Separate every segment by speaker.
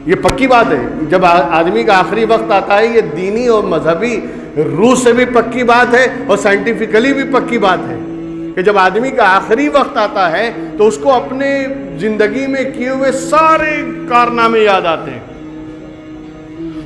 Speaker 1: یہ پکی بات ہے. جب آدمی کا آخری وقت آتا ہے، یہ دینی اور مذہبی روح سے بھی پکی بات ہے اور سائنٹیفکلی بھی پکی بات ہے کہ جب آدمی کا آخری وقت آتا ہے تو اس کو اپنے زندگی میں کیے ہوئے سارے کارنامے یاد آتے ہیں.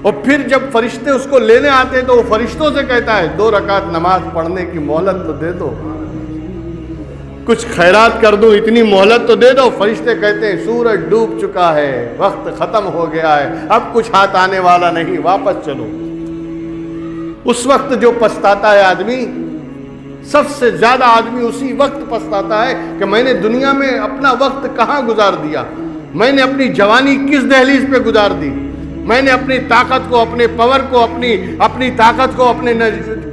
Speaker 1: اور پھر جب فرشتے اس کو لینے آتے ہیں تو وہ فرشتوں سے کہتا ہے 2 رکعت نماز پڑھنے کی مہلت تو دے دو، کچھ خیرات کر دوں، اتنی مہلت تو دے دو. فرشتے کہتے ہیں سورج ڈوب چکا ہے، وقت ختم ہو گیا ہے، اب کچھ ہاتھ آنے والا نہیں، واپس چلو. اس وقت جو پچھتاتا ہے آدمی، سب سے زیادہ آدمی اسی وقت پچھتاتا ہے کہ میں نے دنیا میں اپنا وقت کہاں گزار دیا، میں نے اپنی جوانی کس دہلیز پہ گزار دی، میں نے اپنی طاقت کو، اپنے پاور کو، اپنی طاقت کو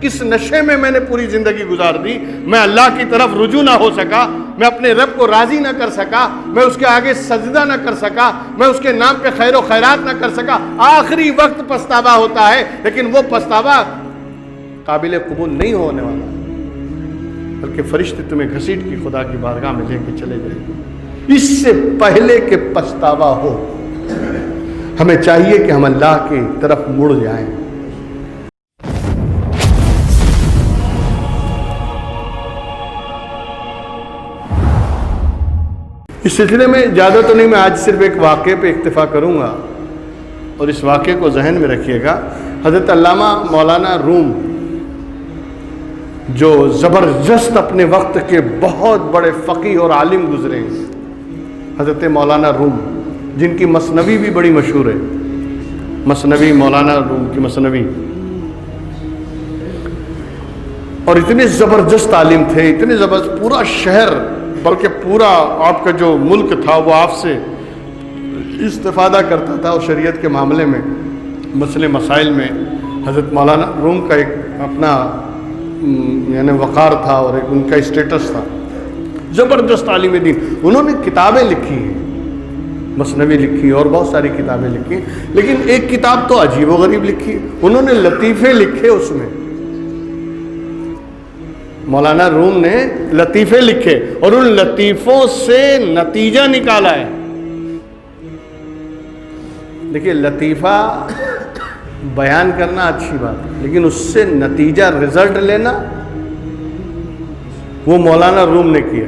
Speaker 1: کس نشے میں نے پوری زندگی گزار دی. میں اللہ کی طرف رجوع نہ ہو سکا، میں اپنے رب کو راضی نہ کر سکا، میں اس کے آگے سجدہ نہ کر سکا، میں اس کے نام پہ خیر و خیرات نہ کر سکا. آخری وقت پچھتاوا ہوتا ہے، لیکن وہ پچھتاوا قابل قبول نہیں ہونے والا، بلکہ فرشتے تمہیں گھسیٹ کی خدا کی بارگاہ میں لے کے چلے جائیں گے. اس سے پہلے کہ پچھتاوا ہو، ہمیں چاہیے کہ ہم اللہ کی طرف مڑ جائیں. اس سلسلے میں زیادہ تو نہیں، میں آج صرف ایک واقعے پہ اکتفا کروں گا اور اس واقعے کو ذہن میں رکھیے گا. حضرت علامہ مولانا روم جو زبردست اپنے وقت کے بہت بڑے فقیہ اور عالم گزرے ہیں، حضرت مولانا روم جن کی مثنوی بھی بڑی مشہور ہے، مثنوی مولانا روم کی مثنوی، اور اتنے زبردست عالم تھے، اتنے زبردست، پورا شہر بلکہ پورا آپ کا جو ملک تھا وہ آپ سے استفادہ کرتا تھا. اور شریعت کے معاملے میں، مسئلے مسائل میں حضرت مولانا روم کا ایک اپنا یعنی وقار تھا اور ایک ان کا اسٹیٹس تھا. زبردست عالم دین. انہوں نے کتابیں لکھی ہیں، مثنوی لکھی اور بہت ساری کتابیں لکھی، لیکن ایک کتاب تو عجیب و غریب لکھی. انہوں نے لطیفے لکھے، اس میں مولانا روم نے لطیفے لکھے اور ان لطیفوں سے نتیجہ نکالا ہے. دیکھیے، لطیفہ بیان کرنا اچھی بات ہے، لیکن اس سے نتیجہ، رزلٹ لینا، وہ مولانا روم نے کیا.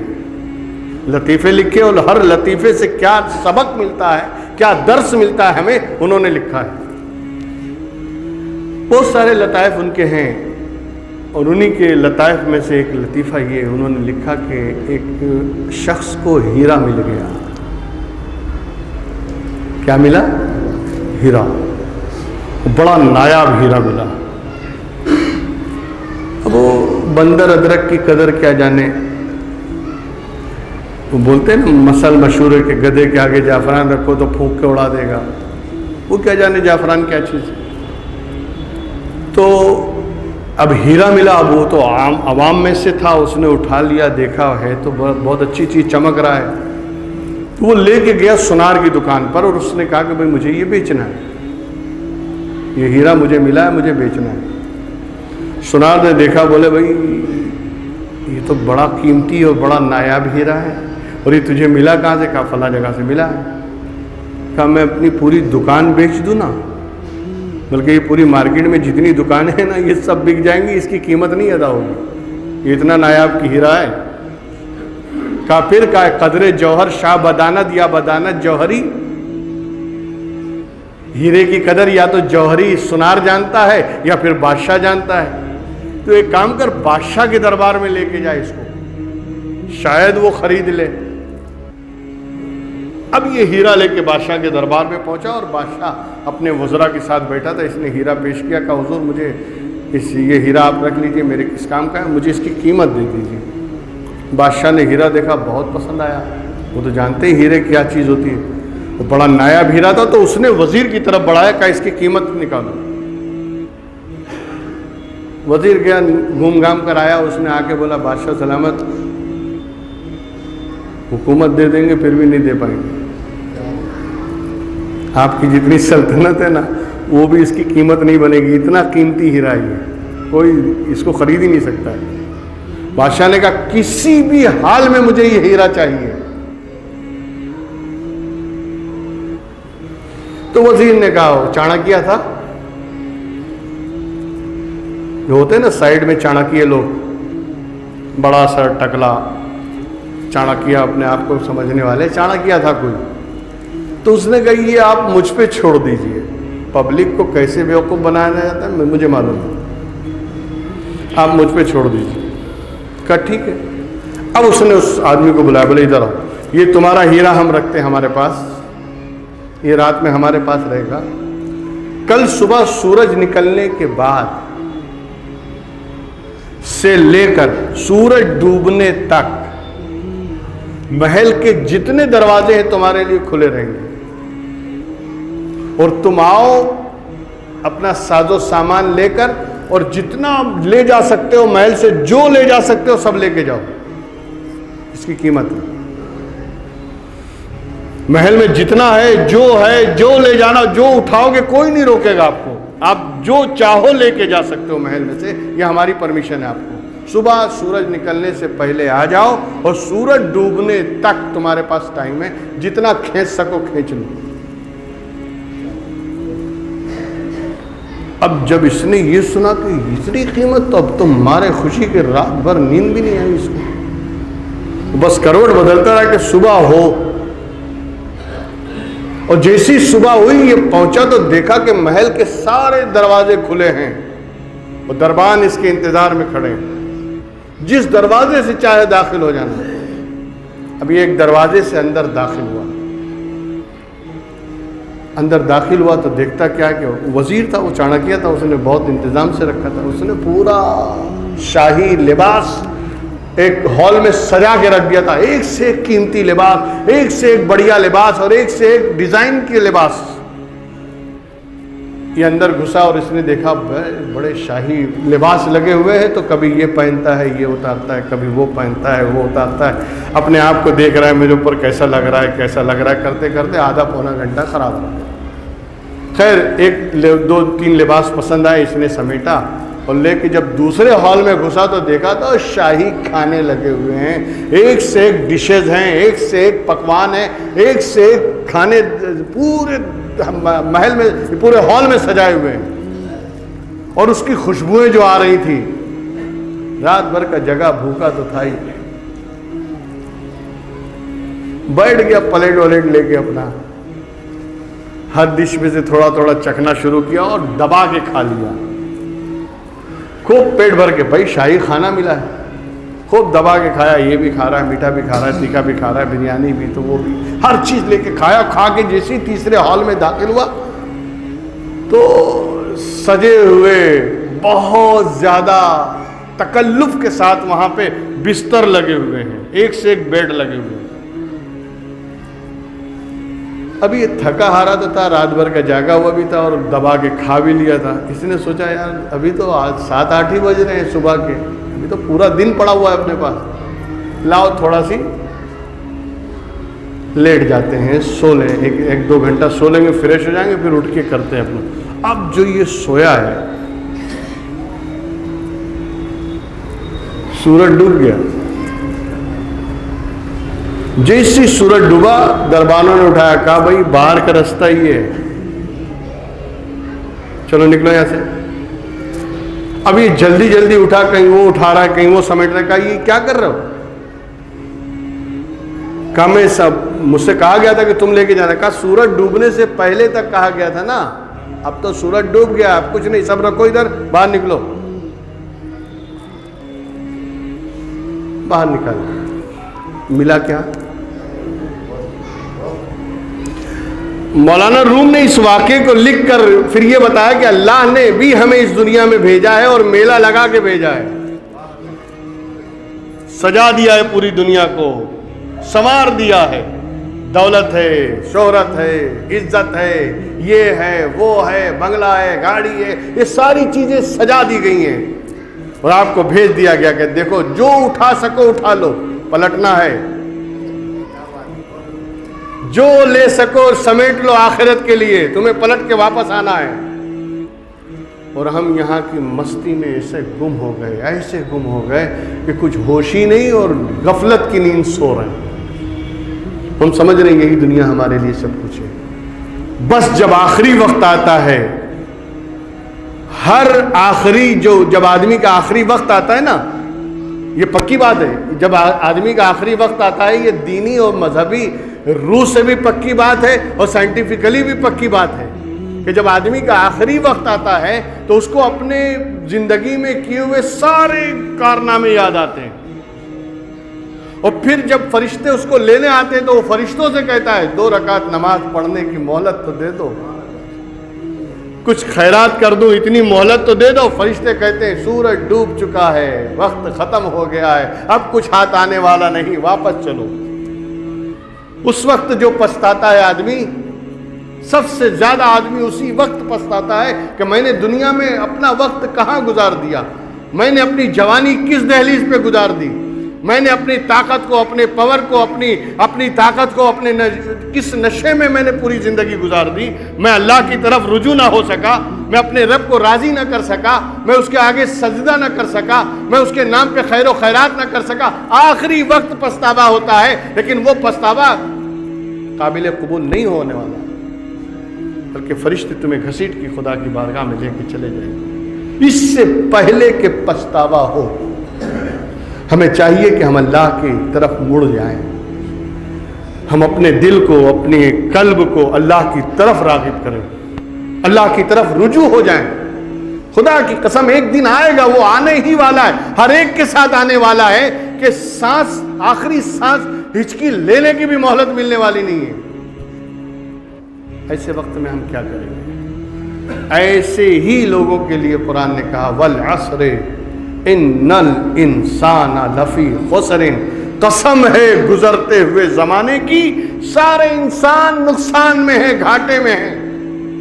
Speaker 1: لطیفے لکھے اور ہر لطیفے سے کیا سبق ملتا ہے، کیا درس ملتا ہے ہمیں، انہوں نے لکھا ہے. بہت سارے لطائف ان کے ہیں، اور انہی کے لطائف میں سے ایک لطیفہ یہ انہوں نے لکھا کہ ایک شخص کو ہیرا مل گیا. کیا ملا؟ ہیرا. بڑا نایاب ہیرا ملا. اب وہ بندر ادرک کی قدر کیا جانے، وہ بولتے ہیں نا مثل مشہور ہے کہ گدھے کے آگے جعفران رکھو تو پھونک کے اڑا دے گا. وہ کیا جانے جعفران کیا چیز ہے. تو اب ہیرا ملا، اب وہ تو عوام میں سے تھا، اس نے اٹھا لیا، دیکھا ہے تو بہت اچھی چیز چمک رہا ہے. تو وہ لے کے گیا سونار کی دکان پر اور اس نے کہا کہ بھائی مجھے یہ بیچنا ہے، یہ ہیرا مجھے ملا ہے، مجھے بیچنا ہے. سونار نے دیکھا، بولے بھائی یہ تو بڑا قیمتی اور بڑا نایاب ہیرا ہے، اور یہ تجھے ملا کہاں سے؟ کہا فلاں جگہ سے ملا ہے. کہا میں اپنی پوری دکان بیچ دوں نا، بلکہ یہ پوری مارکیٹ میں جتنی دکانیں ہیں نا یہ سب بک جائیں گی، اس کی قیمت نہیں ادا ہوگی، یہ اتنا نایاب کی ہیرا ہے. کہا پھر کہا قدر جوہر شاہ بدانت یا بدانت جوہری. ہیرے کی قدر یا تو جوہری سونار جانتا ہے یا پھر بادشاہ جانتا ہے. تو ایک کام کر، بادشاہ کے دربار میں لے کے جائے اس کو، شاید وہ خرید لے. اب یہ ہیرا لے کے بادشاہ کے دربار میں پہنچا اور بادشاہ اپنے وزراء کے ساتھ بیٹھا تھا. اس نے ہیرا پیش کیا، کہا حضور مجھے یہ ہیرا آپ رکھ لیجئے، میرے کس کام کا ہے، مجھے اس کی قیمت دے دیجیے. بادشاہ نے ہیرا دیکھا، بہت پسند آیا. وہ تو جانتے ہی ہیرے کیا چیز ہوتی ہے، وہ بڑا نایاب ہیرا تھا. تو اس نے وزیر کی طرف بڑھایا، کہا اس کی قیمت نکالو. وزیر گیا، گھوم گھام کر آیا. اس نے آ کے بولا بادشاہ سلامت، حکومت دے دیں گے پھر بھی نہیں دے پائیں گے. آپ کی جتنی سلطنت ہے نا وہ بھی اس کی قیمت نہیں بنے گی، اتنا قیمتی ہیرا ہے، کوئی اس کو خرید ہی نہیں سکتا ہے. بادشاہ نے کہا کسی بھی حال میں مجھے یہ ہیرا چاہیے. تو وزیر نے کہا چانکیہ تھا، جو ہوتے ہیں نا سائڈ میں چانکیہ لوگ، بڑا سا ٹکلا چانکیہ، اپنے آپ کو سمجھنے والے، چانکیہ تھا کوئی. تو اس نے کہا یہ آپ مجھ پہ چھوڑ دیجئے، پبلک کو کیسے بیوقوف بنایا جاتا ہے مجھے معلوم ہے، آپ مجھ پہ چھوڑ دیجئے. کہا ٹھیک ہے. اب اس نے اس آدمی کو بلایا، بولے ادھر آؤ، یہ تمہارا ہیرا ہم رکھتے ہیں ہمارے پاس، یہ رات میں ہمارے پاس رہے گا، کل صبح سورج نکلنے کے بعد سے لے کر سورج ڈوبنے تک محل کے جتنے دروازے ہیں تمہارے لیے کھلے رہیں گے، اور تم آؤ اپنا ساز و سامان لے کر، اور جتنا لے جا سکتے ہو محل سے، جو لے جا سکتے ہو سب لے کے جاؤ. اس کی قیمت ہے، محل میں جتنا ہے جو لے جانا، جو اٹھاؤ گے کوئی نہیں روکے گا آپ کو، آپ جو چاہو لے کے جا سکتے ہو محل میں سے، یہ ہماری پرمیشن ہے آپ کو. صبح سورج نکلنے سے پہلے آ جاؤ، اور سورج ڈوبنے تک تمہارے پاس ٹائم ہے، جتنا کھینچ سکو کھینچ لو. اب جب اس نے یہ سنا کہ اتنی قیمت، تو اب تو مارے خوشی کے رات بھر نیند بھی نہیں آئی اس کو، بس کروٹ بدلتا رہا کہ صبح ہو. اور جیسی صبح ہوئی یہ پہنچا تو دیکھا کہ محل کے سارے دروازے کھلے ہیں، اور دربان اس کے انتظار میں کھڑے ہیں، جس دروازے سے چاہے داخل ہو جانا. ابھی ایک دروازے سے اندر داخل ہوا، اندر داخل ہوا تو دیکھتا کیا کہ وزیر تھا، وہ چانکیہ تھا، اس نے بہت انتظام سے رکھا تھا. اس نے پورا شاہی لباس ایک ہال میں سجا کے رکھ دیا تھا، ایک سے ایک قیمتی لباس، ایک سے ایک بڑھیا لباس، اور ایک سے ایک ڈیزائن کے لباس. یہ اندر گھسا اور اس نے دیکھا بڑے شاہی لباس لگے ہوئے ہیں، تو کبھی یہ پہنتا ہے، یہ اتارتا ہے، کبھی وہ پہنتا ہے، وہ اتارتا ہے، اپنے آپ کو دیکھ رہا ہے میرے اوپر کیسا لگ رہا ہے، کیسا لگ رہا ہے، کرتے کرتے آدھا پونا گھنٹہ خراب ہو گیا. خیر ایک دو تین لباس پسند آئے، اس نے سمیٹا، اور لے کے جب دوسرے ہال میں گھسا تو دیکھا تو شاہی کھانے لگے ہوئے ہیں، ایک سے ایک ڈشز ہیں، ایک سے ایک پکوان ہیں، ایک سے ایک کھانے پورے محل میں، پورے ہال میں سجائے ہوئے ہیں. اور اس کی خوشبوئیں جو آ رہی تھی، رات بھر کا جگہ بھوکا تو تھا ہی، بیٹھ گیا پلیٹ ولیٹ لے کے، اپنا ہر ڈش میں سے تھوڑا تھوڑا چکھنا شروع کیا اور دبا کے کھا لیا، خوب پیٹ بھر کے. بھائی شاہی کھانا ملا ہے، خوب دبا کے کھایا، یہ بھی کھا رہا ہے، میٹھا بھی کھا رہا ہے، تیکھا بھی کھا رہا ہے، بریانی بھی، تو وہ بھی، ہر چیز لے کے کھایا. کھا کے جیسے تیسرے ہال میں داخل ہوا تو سجے ہوئے بہت زیادہ تکلف کے ساتھ وہاں پہ بستر لگے ہوئے ہیں، ایک سے ایک بیڈ لگے ہوئے ہیں. ابھی یہ تھکا ہارا تو تھا، رات بھر کا جاگا ہوا بھی تھا، اور دبا کے کھا بھی لیا تھا. اس نے سوچا یار ابھی تو آج 7-8 ہی بج رہے ہیں صبح کے، ابھی تو پورا دن پڑا ہوا ہے اپنے پاس، لاؤ تھوڑا سی لیٹ جاتے ہیں، سو لیں، 1-2 گھنٹہ سو لیں گے، فریش ہو جائیں گے، پھر اٹھ کے کرتے ہیں اپنا. اب جو یہ سویا ہے، سورج ڈوب گیا. جیسی سورج ڈوبا دربانوں نے اٹھایا، کہا بھائی باہر کا رستہ ہی ہے، چلو نکلو یہاں سے. اب یہ جلدی جلدی اٹھا، کہیں وہ اٹھا رہا ہے، کہیں وہ سمیٹ رہا ہے. کہا یہ کیا کر رہے ہو؟ کہا میں سب، مجھ سے کہا گیا تھا کہ تم لے کے جانا. کہا سورج ڈوبنے سے پہلے تک کہا گیا تھا نا، اب تو سورج ڈوب گیا، اب کچھ نہیں، سب رکھو ادھر، باہر نکلو. باہر نکال، ملا کیا؟ مولانا روم نے اس واقعے کو لکھ کر پھر یہ بتایا کہ اللہ نے بھی ہمیں اس دنیا میں بھیجا ہے اور میلہ لگا کے بھیجا ہے، سجا دیا ہے پوری دنیا کو، سنوار دیا ہے. دولت ہے، شہرت ہے، عزت ہے، یہ ہے، وہ ہے، بنگلہ ہے، گاڑی ہے، یہ ساری چیزیں سجا دی گئی ہیں، اور آپ کو بھیج دیا گیا کہ دیکھو جو اٹھا سکو اٹھا لو، پلٹنا ہے، جو لے سکو سمیٹ لو، آخرت کے لیے تمہیں پلٹ کے واپس آنا ہے. اور ہم یہاں کی مستی میں ایسے گم ہو گئے، ایسے گم ہو گئے کہ کچھ ہوش ہی نہیں، اور غفلت کی نیند سو رہے ہیں. ہم سمجھ رہے ہیں یہی دنیا ہمارے لیے سب کچھ ہے. بس جب آخری وقت آتا ہے، ہر آخری جب آدمی کا آخری وقت آتا ہے نا، یہ پکی بات ہے، جب آدمی کا آخری وقت آتا ہے، یہ دینی اور مذہبی روح سے بھی پکی بات ہے اور سائنٹیفکلی بھی پکی بات ہے کہ جب آدمی کا آخری وقت آتا ہے تو اس کو اپنے زندگی میں کیے ہوئے سارے کارنامے یاد آتے ہیں، اور پھر جب فرشتے اس کو لینے آتے ہیں تو وہ فرشتوں سے کہتا ہے 2 رکعت نماز پڑھنے کی مہلت تو دے دو، کچھ خیرات کر دوں، اتنی مہلت تو دے دو۔ فرشتے کہتے ہیں سورج ڈوب چکا ہے، وقت ختم ہو گیا ہے، اب کچھ ہاتھ آنے والا نہیں، واپس چلو۔ اس وقت جو پچھتاتا ہے آدمی، سب سے زیادہ آدمی اسی وقت پچھتاتا ہے کہ میں نے دنیا میں اپنا وقت کہاں گزار دیا، میں نے اپنی جوانی کس دہلیز پہ گزار دی، میں نے اپنی طاقت کو، اپنے پاور کو، اپنی طاقت کو کس نشے میں نے پوری زندگی گزار دی، میں اللہ کی طرف رجوع نہ ہو سکا، میں اپنے رب کو راضی نہ کر سکا، میں اس کے آگے سجدہ نہ کر سکا، میں اس کے نام پہ خیر و خیرات نہ کر سکا۔ آخری وقت پچھتاوا ہوتا ہے، لیکن وہ پچھتاوا قابل قبول نہیں ہونے والا، بلکہ فرشتے تمہیں گھسیٹ کی خدا کی بارگاہ میں لے کے چلے جائیں گے۔ اس سے پہلے کہ پچھتاوا ہو، ہمیں چاہیے کہ ہم اللہ کی طرف مڑ جائیں، ہم اپنے دل کو، اپنے قلب کو اللہ کی طرف راغب کریں، اللہ کی طرف رجوع ہو جائیں۔ خدا کی قسم ایک دن آئے گا، وہ آنے ہی والا ہے، ہر ایک کے ساتھ آنے والا ہے کہ سانس، آخری سانس ہچکی لینے کی بھی مہلت ملنے والی نہیں ہے۔ ایسے وقت میں ہم کیا کریں گے؟ ایسے ہی لوگوں کے لیے قرآن نے کہا والعصر ان الانسان لفی خسر، قسم ہے گزرتے ہوئے زمانے کی، سارے انسان نقصان میں ہیں، گھاٹے میں ہیں،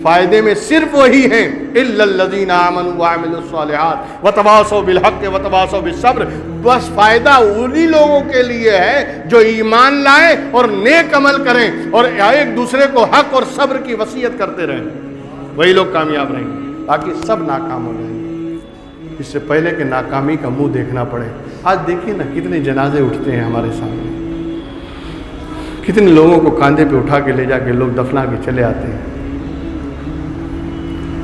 Speaker 1: فائدے میں صرف وہی ہیں الا الذین آمنوا وعملوا الصالحات وتواصوا بالحق وتواصوا بالصبر۔ بس فائدہ انہی لوگوں کے لیے ہے جو ایمان لائیں اور نیک عمل کریں اور ایک دوسرے کو حق اور صبر کی وصیت کرتے رہیں، وہی لوگ کامیاب رہیں گے، باقی سب ناکام ہو جائیں گے۔ اس سے پہلے کہ ناکامی کا منہ دیکھنا پڑے، آج دیکھیے نا کتنے جنازے اٹھتے ہیں ہمارے سامنے، کتنے لوگوں کو کاندھے پہ اٹھا کے لے جا کے لوگ دفنا کے چلے آتے ہیں۔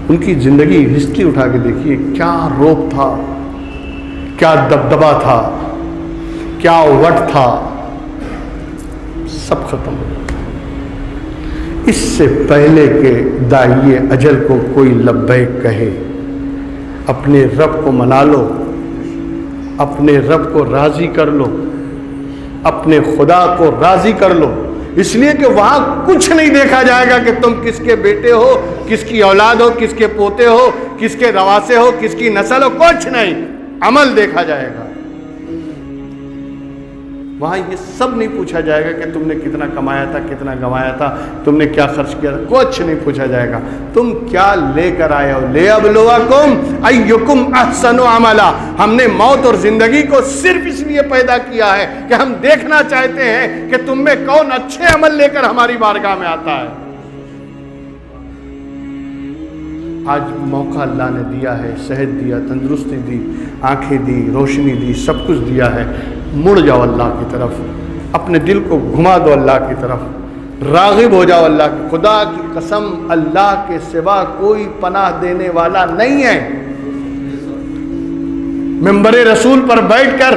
Speaker 1: ان کی زندگی ہسٹری اٹھا کے دیکھیے، کیا روپ تھا، کیا دبدبا تھا، کیا وٹ تھا، سب ختم ہو گیا۔ اس سے پہلے کہ داعی اجل کو کوئی لبیک کہے، اپنے رب کو منا لو، اپنے رب کو راضی کر لو، اپنے خدا کو راضی کر لو، اس لیے کہ وہاں کچھ نہیں دیکھا جائے گا کہ تم کس کے بیٹے ہو، کس کی اولاد ہو، کس کے پوتے ہو، کس کے رواسے ہو، کس کی نسل ہو، کچھ نہیں، عمل دیکھا جائے گا۔ وہاں یہ سب نہیں پوچھا جائے گا کہ تم نے کتنا کمایا تھا، کتنا گنوایا تھا، تم نے کیا خرچ کیا تھا، کچھ نہیں پوچھا جائے گا، تم کیا لے کر آئے ہو۔ لِيَبْلُوَكُمْ أَيُّكُمْ أَحْسَنُ عَمَلًا۔ ہم نے موت اور زندگی کو صرف اس لیے پیدا کیا ہے کہ ہم دیکھنا چاہتے ہیں کہ تم میں کون اچھے عمل لے کر ہماری بارگاہ میں آتا ہے۔ آج موقع اللہ نے دیا ہے، صحت دیا، تندرستی دی، آنکھیں دی، روشنی دی، سب کچھ دیا ہے، مڑ جاؤ اللہ کی طرف، اپنے دل کو گھما دو اللہ کی طرف، راغب ہو جاؤ اللہ کی۔ خدا کی قسم اللہ کے سوا کوئی پناہ دینے والا نہیں ہے۔ منبر رسول پر بیٹھ کر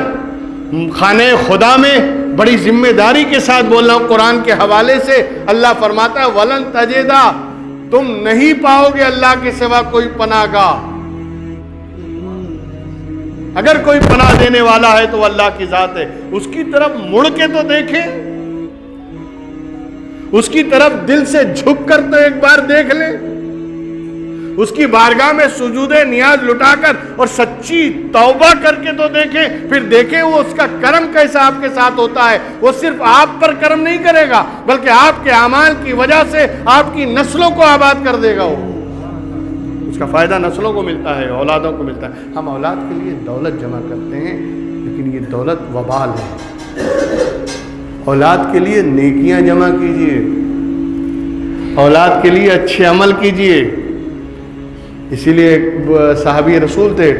Speaker 1: خانہ خدا میں بڑی ذمہ داری کے ساتھ بول رہا ہوں، قرآن کے حوالے سے اللہ فرماتا ہے وَلَن تَجِدَ، تم نہیں پاؤ گے اللہ کے سوا کوئی پناہ گاہ۔ اگر کوئی پناہ دینے والا ہے تو وہ اللہ کی ذات ہے، اس کی طرف مڑ کے تو دیکھیں، اس کی طرف دل سے جھک کر تو ایک بار دیکھ لیں، اس کی بارگاہ میں سجود نیاز لٹا کر اور سچی توبہ کر کے تو دیکھیں، پھر دیکھیں وہ اس کا کرم کیسا آپ کے ساتھ ہوتا ہے۔ وہ صرف آپ پر کرم نہیں کرے گا بلکہ آپ کے اعمال کی وجہ سے آپ کی نسلوں کو آباد کر دے گا، وہ اس کا فائدہ نسلوں کو ملتا ہے، اولادوں کو ملتا ہے۔ ہم اولاد کے لیے دولت جمع کرتے ہیں لیکن یہ دولت وبال ہے۔ اولاد کے لیے نیکیاں جمع کیجئے، اولاد کے لیے اچھے عمل کیجئے۔ اسی لیے ایک صحابی رسول تھے،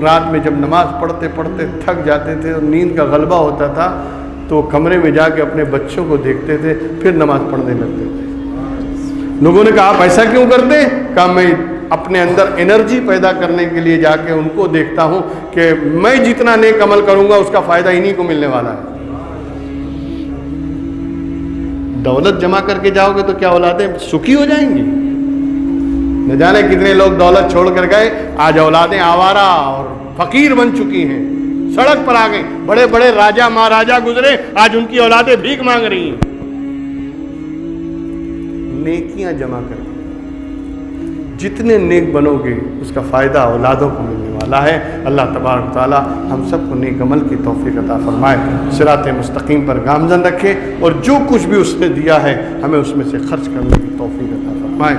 Speaker 1: رات میں جب نماز پڑھتے پڑھتے تھک جاتے تھے اور نیند کا غلبہ ہوتا تھا تو کمرے میں جا کے اپنے بچوں کو دیکھتے تھے، پھر نماز پڑھنے لگتے تھے۔ لوگوں نے کہا آپ ایسا کیوں کرتے؟ کہا میں اپنے اندر انرجی پیدا کرنے کے لیے جا کے ان کو دیکھتا ہوں کہ میں جتنا نیک عمل کروں گا اس کا فائدہ انہی کو ملنے والا ہے۔ دولت جمع کر کے جاؤ گے تو کیا اولادیں سکھی ہو جائیں گی؟ نہ جانے کتنے لوگ دولت چھوڑ کر گئے، آج اولادیں آوارہ اور فقیر بن چکی ہیں، سڑک پر آ گئی۔ بڑے بڑے راجا مہاراجا گزرے، آج ان کی اولادیں بھیک مانگ رہی ہیں۔ نیکیاں جمع کر کے جتنے نیک بنو گے اس کا فائدہ اولادوں کو ملنے والا ہے۔ اللہ تبارک و تعالی ہم سب کو نیک عمل کی توفیق عطا فرمائے، صراط مستقیم پر گامزن رکھے، اور جو کچھ بھی اس نے دیا ہے ہمیں اس میں سے خرچ کرنے کی توفیق عطا فرمائے۔